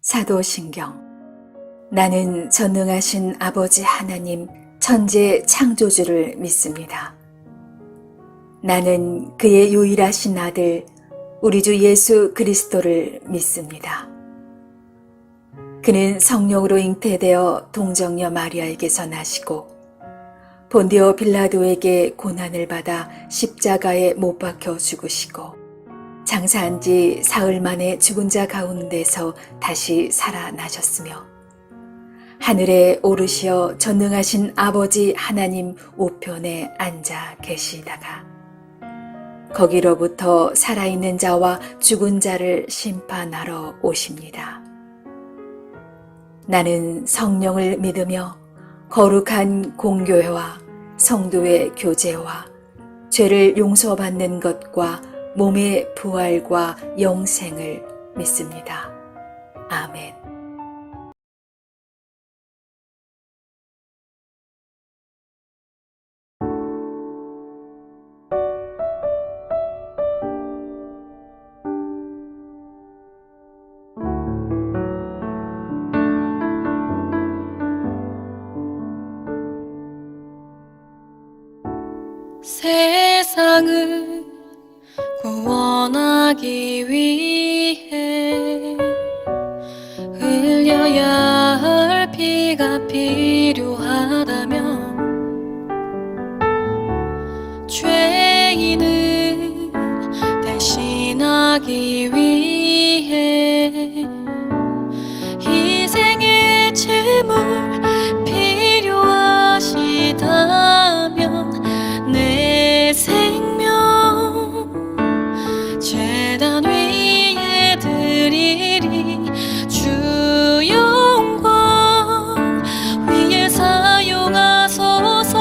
사도신경. 나는 전능하신 아버지 하나님 천재 창조주를 믿습니다. 나는 그의 유일하신 아들 우리 주 예수 그리스도를 믿습니다. 그는 성령으로 잉태되어 동정녀 마리아에게서 나시고 본디오 빌라도에게 고난을 받아 십자가에 못 박혀 죽으시고 장사한 지 사흘 만에 죽은 자 가운데서 다시 살아나셨으며 하늘에 오르시어 전능하신 아버지 하나님 우편에 앉아 계시다가 거기로부터 살아있는 자와 죽은 자를 심판하러 오십니다. 나는 성령을 믿으며 거룩한 공교회와 성도의 교제와 죄를 용서받는 것과 몸의 부활과 영생을 믿습니다. 아멘. 세상을 구원하기 위해 흘려야 할 피가 필요하다면 죄인을 대신하기 위해 희생의 제물 필요하시다면 내 생명 제단 위에 드리리. 주 영광 위에 사용하소서.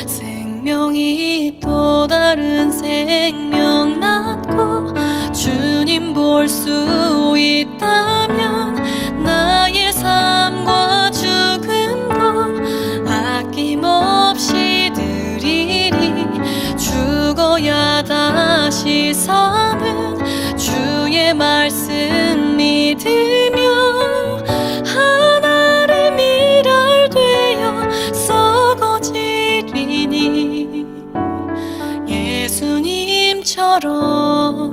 생명이 또 다른 생명 낳고 주님 볼 수 있다면 나의 삶과 죽음도 아낌없이 드리리. 죽어야 다시 사는 주의 말씀 믿으며 하나를 미랄되어 썩어지리니 예수님처럼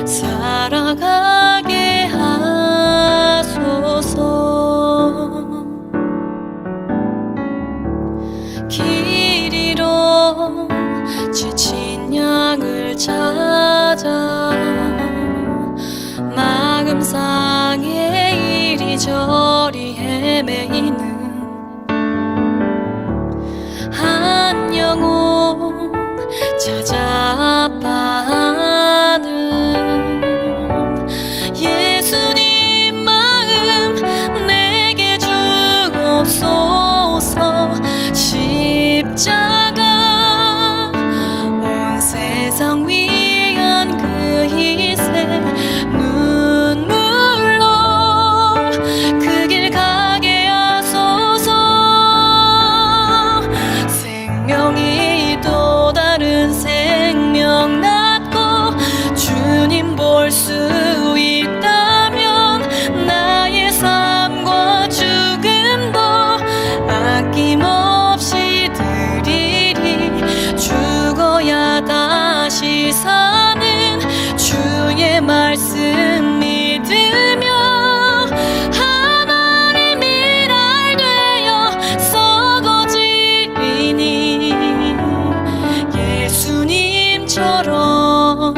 살아가게 하소서. 길 잃어 지친 양을 찾아 마금상에 이리저리 헤매이는 한 영혼 찾아 아파하는 예수님 마음 내게 주옵소서. 십자가 온 세상 위한 그 희생 눈물로 그 길 가게 하소서. 생명이 또 다른 생명 낳고 주님 볼 수 있다면 나의 삶과 죽음도 아낌없이 드리리. 죽어야 다시 사는 주의 말씀 믿으며 하나님 미랄되어 썩어지리니 예수님처럼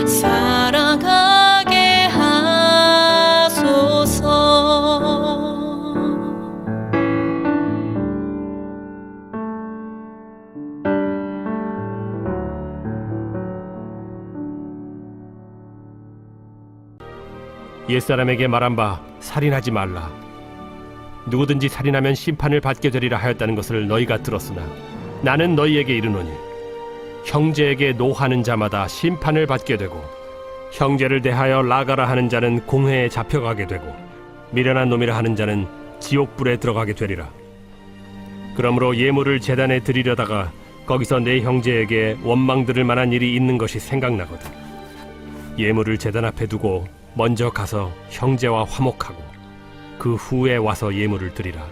살아가게 하소서. 옛사람에게 말한 바 살인하지 말라. 누구든지 살인하면 심판을 받게 되리라 하였다는 것을 너희가 들었으나 나는 너희에게 이르노니 형제에게 노하는 자마다 심판을 받게 되고 형제를 대하여 나가라 하는 자는 공회에 잡혀가게 되고 미련한 놈이라 하는 자는 지옥불에 들어가게 되리라. 그러므로 예물을 제단에 드리려다가 거기서 내 형제에게 원망 들을 만한 일이 있는 것이 생각나거든. 예물을 제단 앞에 두고 먼저 가서 형제와 화목하고 그 후에 와서 예물을 드리라.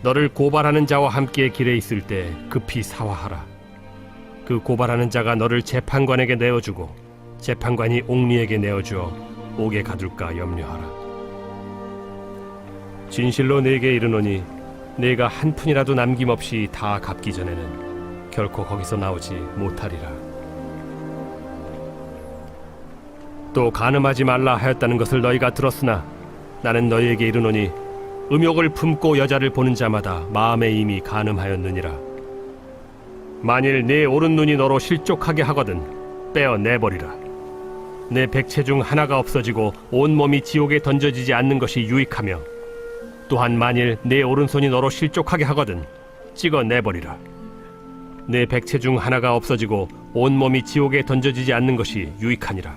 너를 고발하는 자와 함께 길에 있을 때 급히 사화하라. 그 고발하는 자가 너를 재판관에게 내어주고 재판관이 옥리에게 내어주어 옥에 가둘까 염려하라. 진실로 네게 이르노니 네가 한 푼이라도 남김없이 다 갚기 전에는 결코 거기서 나오지 못하리라. 또 간음하지 말라 하였다는 것을 너희가 들었으나 나는 너희에게 이르노니 음욕을 품고 여자를 보는 자마다 마음에 이미 간음하였느니라. 만일 네 오른눈이 너로 실족하게 하거든 빼어 내버리라. 내 백체 중 하나가 없어지고 온몸이 지옥에 던져지지 않는 것이 유익하며 또한 만일 내 오른손이 너로 실족하게 하거든 찍어 내버리라. 내 백체 중 하나가 없어지고 온몸이 지옥에 던져지지 않는 것이 유익하니라.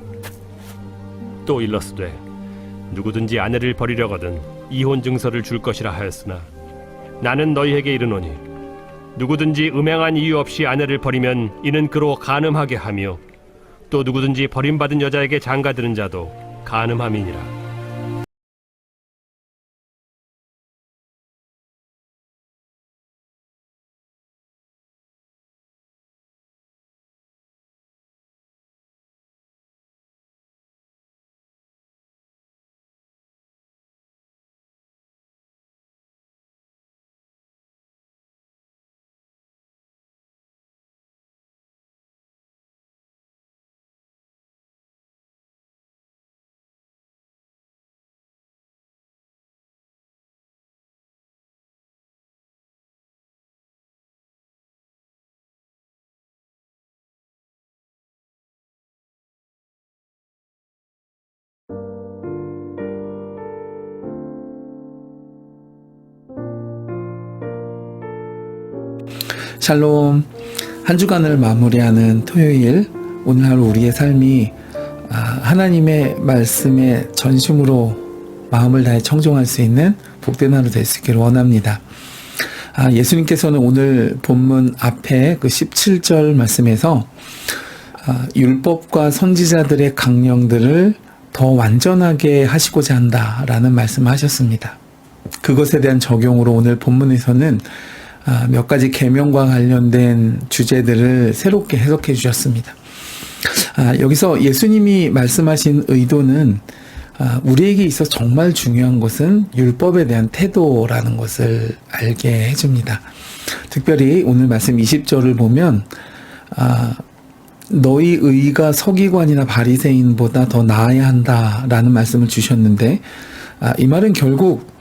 또 일러스되 누구든지 아내를 버리려거든 이혼 증서를 줄 것이라 하였으나 나는 너희에게 이르노니 누구든지 음행한 이유 없이 아내를 버리면 이는 그로 간음하게 하며 또 누구든지 버림받은 여자에게 장가드는 자도 간음함이니라. 샬롬. 한 주간을 마무리하는 토요일, 오늘 하루 우리의 삶이 하나님의 말씀에 전심으로 마음을 다해 청종할 수 있는 복된 하루 될 수 있기를 원합니다. 예수님께서는 오늘 본문 앞에 그 17절 말씀에서 율법과 선지자들의 강령들을 더 완전하게 하시고자 한다라는 말씀을 하셨습니다. 그것에 대한 적용으로 오늘 본문에서는 몇 가지 계명과 관련된 주제들을 새롭게 해석해 주셨습니다. 여기서 예수님이 말씀하신 의도는 우리에게 있어 정말 중요한 것은 율법에 대한 태도라는 것을 알게 해줍니다. 특별히 오늘 말씀 20절을 보면 너희 의가 서기관이나 바리새인보다 더 나아야 한다라는 말씀을 주셨는데 이 말은 결국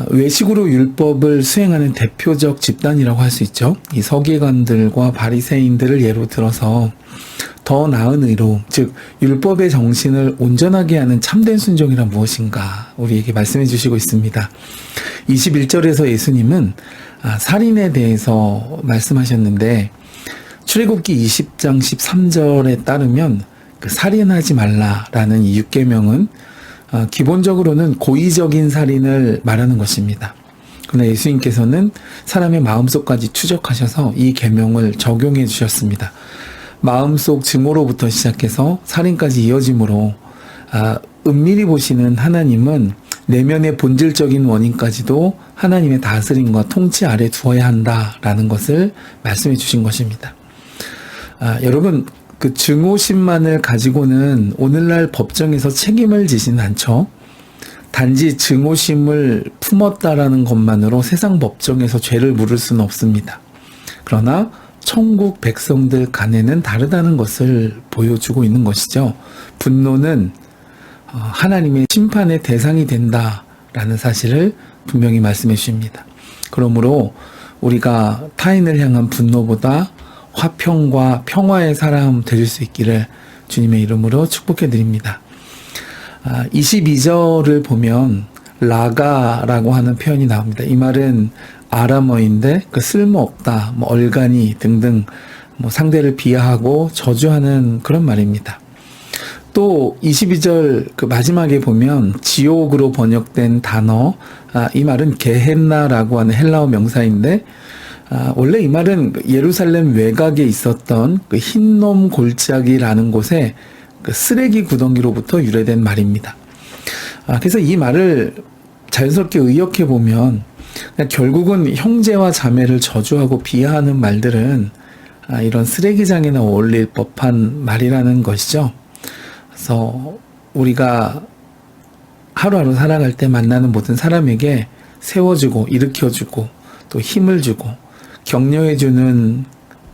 외식으로 율법을 수행하는 대표적 집단이라고 할 수 있죠. 이 서기관들과 바리새인들을 예로 들어서 더 나은 의로, 즉 율법의 정신을 온전하게 하는 참된 순종이란 무엇인가 우리에게 말씀해 주시고 있습니다. 21절에서 예수님은 살인에 대해서 말씀하셨는데 출애굽기 20장 13절에 따르면 그 살인하지 말라라는 이 6계명은 기본적으로는 고의적인 살인을 말하는 것입니다. 그러나 예수님께서는 사람의 마음속까지 추적하셔서 이 계명을 적용해 주셨습니다. 마음속 증오로부터 시작해서 살인까지 이어지므로 은밀히 보시는 하나님은 내면의 본질적인 원인까지도 하나님의 다스림과 통치 아래 두어야 한다라는 것을 말씀해 주신 것입니다. 여러분, 그 증오심만을 가지고는 오늘날 법정에서 책임을 지진 않죠. 단지 증오심을 품었다라는 것만으로 세상 법정에서 죄를 물을 수는 없습니다. 그러나 천국 백성들 간에는 다르다는 것을 보여주고 있는 것이죠. 분노는 하나님의 심판의 대상이 된다라는 사실을 분명히 말씀해 주십니다. 그러므로 우리가 타인을 향한 분노보다 화평과 평화의 사람 되실 수 있기를 주님의 이름으로 축복해 드립니다. 22절을 보면 라가라고 하는 표현이 나옵니다. 이 말은 아람어인데 그 쓸모없다, 얼간이 등등 상대를 비하하고 저주하는 그런 말입니다. 또 22절 그 마지막에 보면 지옥으로 번역된 단어, 이 말은 게헨나라고 하는 헬라어 명사인데 원래 이 말은 예루살렘 외곽에 있었던 그 흰놈 골짜기라는 곳에 그 쓰레기 구덩이로부터 유래된 말입니다. 그래서 이 말을 자연스럽게 의역해 보면 결국은 형제와 자매를 저주하고 비하하는 말들은 이런 쓰레기장에나 어울릴 법한 말이라는 것이죠. 그래서 우리가 하루하루 살아갈 때 만나는 모든 사람에게 세워주고 일으켜주고 또 힘을 주고 격려해주는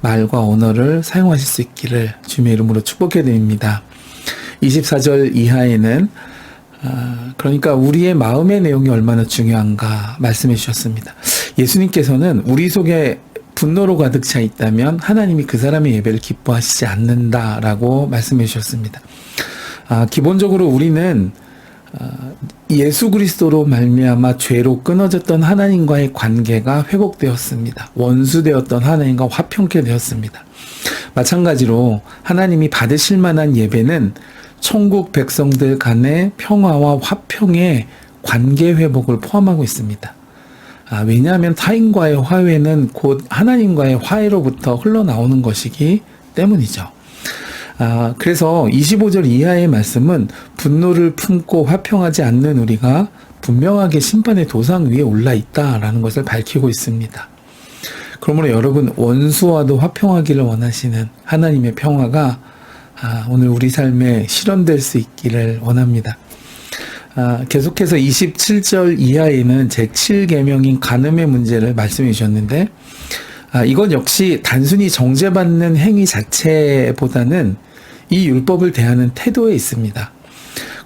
말과 언어를 사용하실 수 있기를 주님의 이름으로 축복해 드립니다. 24절 이하에는 그러니까 우리의 마음의 내용이 얼마나 중요한가 말씀해 주셨습니다. 예수님께서는 우리 속에 분노로 가득 차 있다면 하나님이 그 사람의 예배를 기뻐하시지 않는다라고 말씀해 주셨습니다. 기본적으로 우리는 예수 그리스도로 말미암아 죄로 끊어졌던 하나님과의 관계가 회복되었습니다. 원수되었던 하나님과 화평케 되었습니다. 마찬가지로 하나님이 받으실 만한 예배는 천국 백성들 간의 평화와 화평의 관계 회복을 포함하고 있습니다. 왜냐하면 타인과의 화해는 곧 하나님과의 화해로부터 흘러나오는 것이기 때문이죠. 그래서 25절 이하의 말씀은 분노를 품고 화평하지 않는 우리가 분명하게 심판의 도상 위에 올라 있다라는 것을 밝히고 있습니다. 그러므로 여러분 원수와도 화평하기를 원하시는 하나님의 평화가 오늘 우리 삶에 실현될 수 있기를 원합니다. 계속해서 27절 이하에는 제7계명인 간음의 문제를 말씀해 주셨는데 이건 역시 단순히 정죄받는 행위 자체보다는 이 율법을 대하는 태도에 있습니다.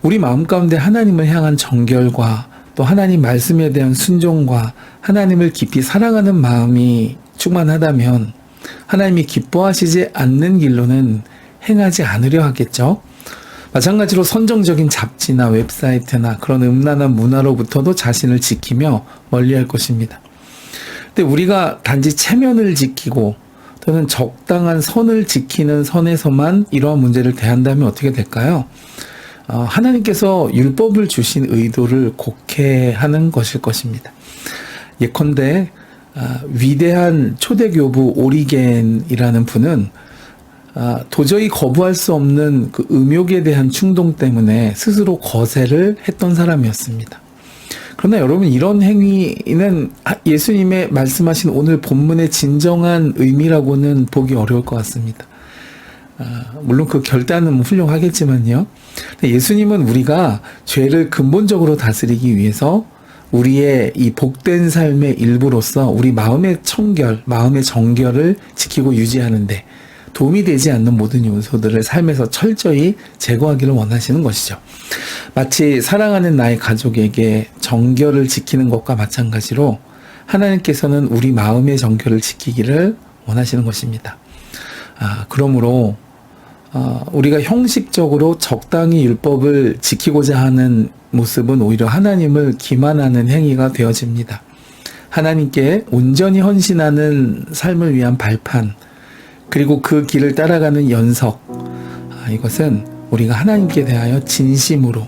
우리 마음 가운데 하나님을 향한 정결과 또 하나님 말씀에 대한 순종과 하나님을 깊이 사랑하는 마음이 충만하다면 하나님이 기뻐하시지 않는 길로는 행하지 않으려 하겠죠. 마찬가지로 선정적인 잡지나 웹사이트나 그런 음란한 문화로부터도 자신을 지키며 멀리할 것입니다. 근데 우리가 단지 체면을 지키고 또는 적당한 선을 지키는 선에서만 이러한 문제를 대한다면 어떻게 될까요? 하나님께서 율법을 주신 의도를 곡해하는 것일 것입니다. 예컨대 위대한 초대교부 오리겐이라는 분은 도저히 거부할 수 없는 그 음욕에 대한 충동 때문에 스스로 거세를 했던 사람이었습니다. 그러나 여러분 이런 행위는 예수님의 말씀하신 오늘 본문의 진정한 의미라고는 보기 어려울 것 같습니다. 물론 그 결단은 훌륭하겠지만요. 예수님은 우리가 죄를 근본적으로 다스리기 위해서 우리의 이 복된 삶의 일부로서 우리 마음의 청결, 마음의 정결을 지키고 유지하는데 도움이 되지 않는 모든 요소들을 삶에서 철저히 제거하기를 원하시는 것이죠. 마치 사랑하는 나의 가족에게 정결을 지키는 것과 마찬가지로 하나님께서는 우리 마음의 정결을 지키기를 원하시는 것입니다. 그러므로 우리가 형식적으로 적당히 율법을 지키고자 하는 모습은 오히려 하나님을 기만하는 행위가 되어집니다. 하나님께 온전히 헌신하는 삶을 위한 발판, 그리고 그 길을 따라가는 연석, 이것은 우리가 하나님께 대하여 진심으로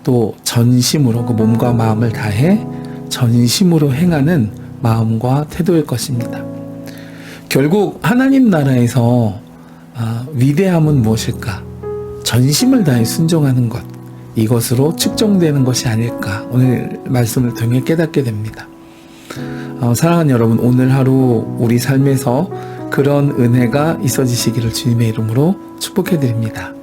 또 전심으로 그 몸과 마음을 다해 전심으로 행하는 마음과 태도일 것입니다. 결국 하나님 나라에서 위대함은 무엇일까? 전심을 다해 순종하는 것, 이것으로 측정되는 것이 아닐까 오늘 말씀을 통해 깨닫게 됩니다. 사랑하는 여러분, 오늘 하루 우리 삶에서 그런 은혜가 있어지시기를 주님의 이름으로 축복해 드립니다.